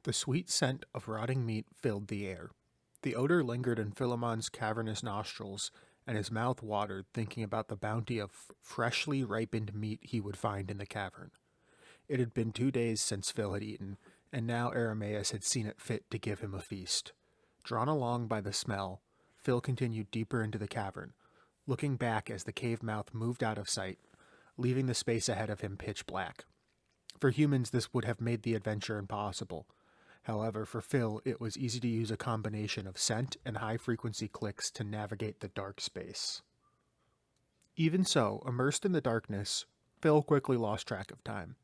The sweet scent of rotting meat filled the air. The odor lingered in Philemon's cavernous nostrils, and his mouth watered thinking about the bounty of freshly ripened meat he would find in the cavern. It had been 2 days since Phil had eaten, and now Aramaeus had seen it fit to give him a feast. Drawn along by the smell, Phil continued deeper into the cavern, looking back as the cave mouth moved out of sight, leaving the space ahead of him pitch black. For humans, this would have made the adventure impossible. However, for Phil, it was easy to use a combination of scent and high-frequency clicks to navigate the dark space. Even so, immersed in the darkness, Phil quickly lost track of time.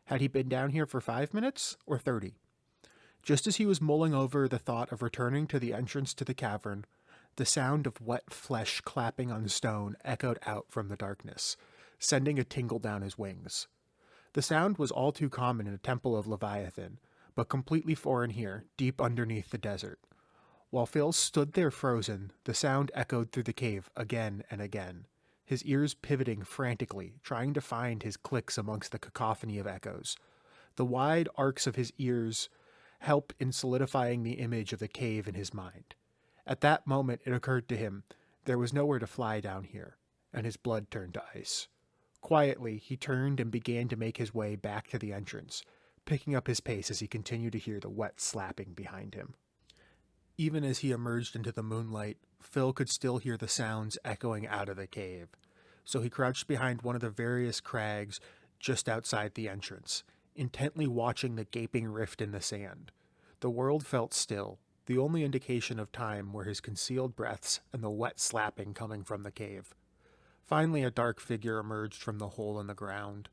Had he been down here for 5 minutes or 30? Just as he was mulling over the thought of returning to the entrance to the cavern, the sound of wet flesh clapping on stone echoed out from the darkness, sending a tingle down his wings. The sound was all too common in a temple of Leviathan, but completely foreign here, deep underneath the desert. While Phil stood there frozen, the sound echoed through the cave again and again, his ears pivoting frantically, trying to find his clicks amongst the cacophony of echoes. The wide arcs of his ears helped in solidifying the image of the cave in his mind. At that moment it occurred to him there was nowhere to fly down here, and his blood turned to ice. Quietly, he turned and began to make his way back to the entrance, picking up his pace as he continued to hear the wet slapping behind him. Even as he emerged into the moonlight, Phil could still hear the sounds echoing out of the cave, so he crouched behind one of the various crags just outside the entrance, intently watching the gaping rift in the sand. The world felt still. The only indication of time were his concealed breaths and the wet slapping coming from the cave. Finally, a dark figure emerged from the hole in the ground.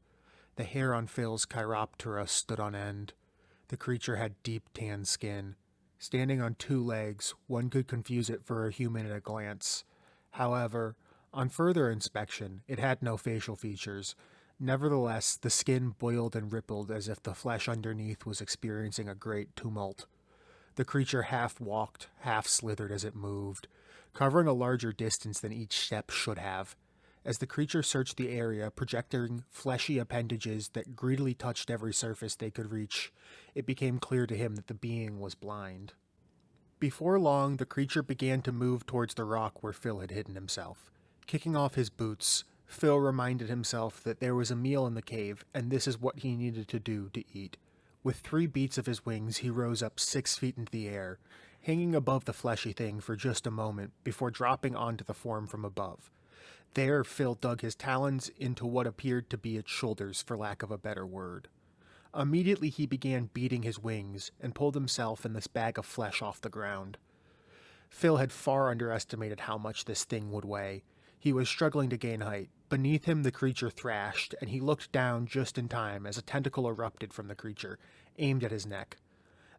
The hair on Phil's chiroptera stood on end. The creature had deep tan skin. Standing on 2 legs, one could confuse it for a human at a glance. However, on further inspection, it had no facial features. Nevertheless, the skin boiled and rippled as if the flesh underneath was experiencing a great tumult. The creature half walked, half slithered as it moved, covering a larger distance than each step should have. As the creature searched the area, projecting fleshy appendages that greedily touched every surface they could reach, it became clear to him that the being was blind. Before long, the creature began to move towards the rock where Phil had hidden himself. Kicking off his boots, Phil reminded himself that there was a meal in the cave, and this is what he needed to do to eat. With 3 beats of his wings, he rose up 6 feet into the air, hanging above the fleshy thing for just a moment before dropping onto the form from above. There, Phil dug his talons into what appeared to be its shoulders, for lack of a better word. Immediately he began beating his wings and pulled himself and this bag of flesh off the ground. Phil had far underestimated how much this thing would weigh. He was struggling to gain height. Beneath him the creature thrashed, and he looked down just in time as a tentacle erupted from the creature, aimed at his neck.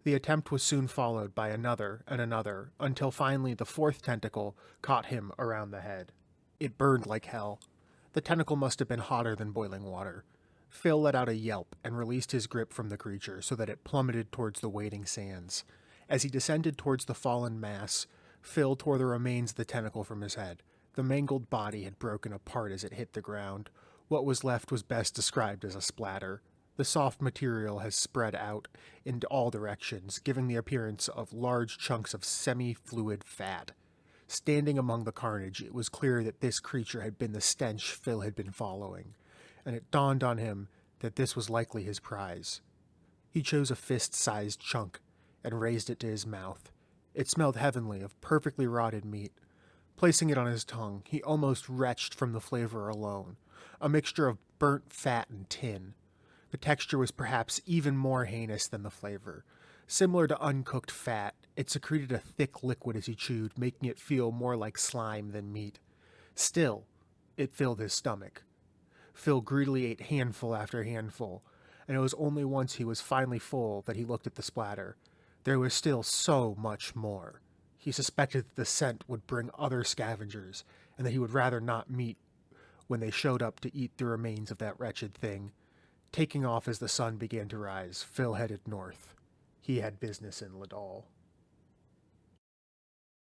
The attempt was soon followed by another and another, until finally the 4th tentacle caught him around the head. It burned like hell. The tentacle must have been hotter than boiling water. Phil let out a yelp and released his grip from the creature so that it plummeted towards the waiting sands. As he descended towards the fallen mass, Phil tore the remains of the tentacle from his head. The mangled body had broken apart as it hit the ground. What was left was best described as a splatter. The soft material has spread out in all directions, giving the appearance of large chunks of semi-fluid fat. Standing among the carnage, it was clear that this creature had been the stench Phil had been following, and it dawned on him that this was likely his prize. He chose a fist-sized chunk and raised it to his mouth. It smelled heavenly of perfectly rotted meat. Placing it on his tongue, he almost retched from the flavor alone, a mixture of burnt fat and tin. The texture was perhaps even more heinous than the flavor. Similar to uncooked fat, it secreted a thick liquid as he chewed, making it feel more like slime than meat. Still, it filled his stomach. Phil greedily ate handful after handful, and it was only once he was finally full that he looked at the splatter. There was still so much more. He suspected that the scent would bring other scavengers, and that he would rather not meet when they showed up to eat the remains of that wretched thing. Taking off as the sun began to rise, Phil headed north. He had business in Ladal.